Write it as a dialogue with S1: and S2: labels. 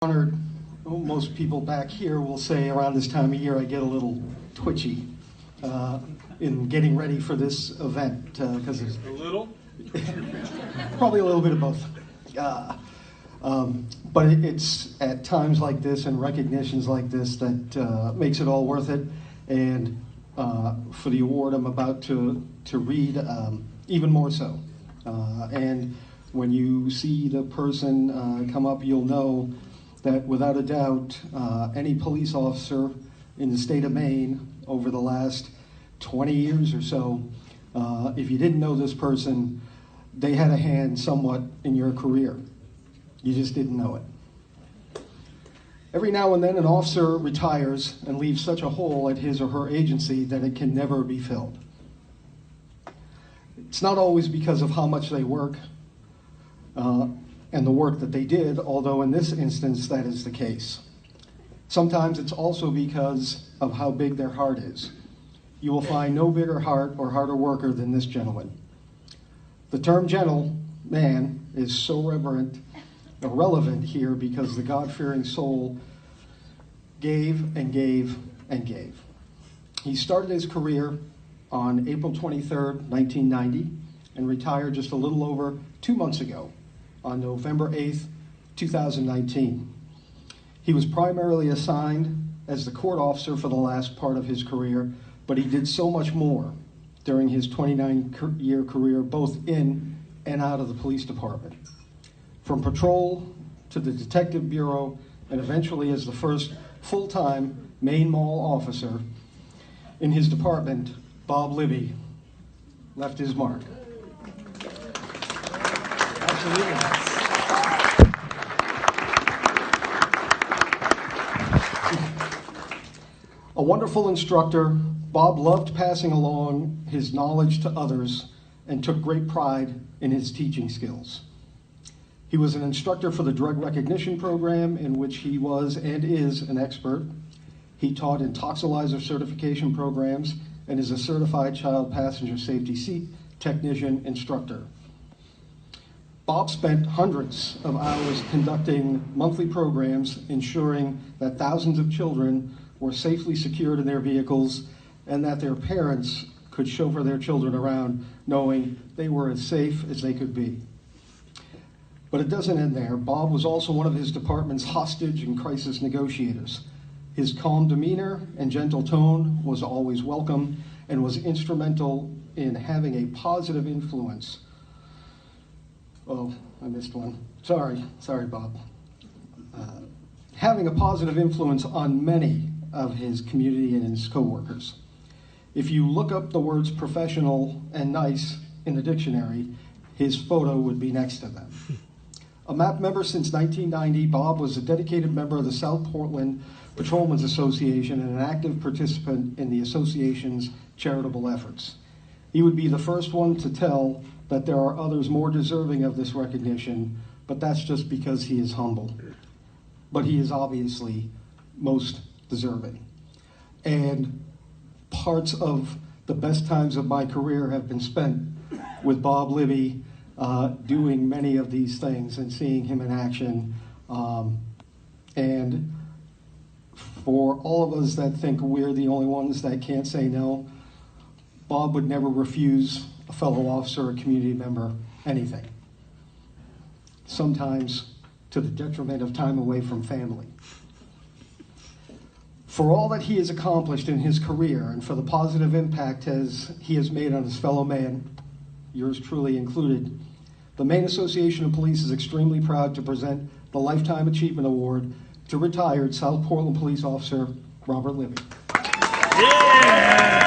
S1: Honored. Most people back here will say around this time of year I get a little twitchy in getting ready for this event because it's
S2: a little,
S1: probably a little bit of both. But it's at times like this and recognitions like this that makes it all worth it. And for the award I'm about to read, even more so. And when you see the person come up, you'll know that without a doubt, any police officer in the state of Maine over the last 20 years or so, if you didn't know this person, they had a hand somewhat in your career. You just didn't know it. Every now and then an officer retires and leaves such a hole at his or her agency that it can never be filled. It's not always because of how much they work, and the work that they did, although in this instance that is the case. Sometimes it's also because of how big their heart is. You will find no bigger heart or harder worker than this gentleman. The term gentleman is so irrelevant here because the God-fearing soul gave and gave and gave. He started his career on April 23rd, 1990, and retired just a little over 2 months ago, on November 8th, 2019. He was primarily assigned as the court officer for the last part of his career, but he did so much more during his 29-year career, both in and out of the police department. From patrol to the detective bureau, and eventually as the first full-time Maine Mall officer in his department, Bob Libby left his mark. Absolutely. A wonderful instructor, Bob loved passing along his knowledge to others and took great pride in his teaching skills. He was an instructor for the drug recognition program, in which he was and is an expert. He taught in toxilizer certification programs and is a certified child passenger safety seat technician instructor. Bob spent hundreds of hours conducting monthly programs, ensuring that thousands of children were safely secured in their vehicles and that their parents could chauffeur their children around knowing they were as safe as they could be. But it doesn't end there. Bob was also one of his department's hostage and crisis negotiators. His calm demeanor and gentle tone was always welcome and was instrumental in having a positive influence. Oh, I missed one. Sorry, Bob. Having a positive influence on many of his community and his coworkers. If you look up the words professional and nice in the dictionary, his photo would be next to them. A MAP member since 1990, Bob was a dedicated member of the South Portland Patrolmen's Association and an active participant in the association's charitable efforts. He would be the first one to tell that there are others more deserving of this recognition, but that's just because he is humble. But he is obviously most deserving. And parts of the best times of my career have been spent with Bob Libby doing many of these things and seeing him in action. And for all of us that think we're the only ones that can't say no, Bob would never refuse a fellow officer or community member anything. Sometimes to the detriment of time away from family. For all that he has accomplished in his career and for the positive impact he has made on his fellow man, yours truly included, the Maine Association of Police is extremely proud to present the Lifetime Achievement Award to retired South Portland Police Officer Robert Libby.
S2: Yeah!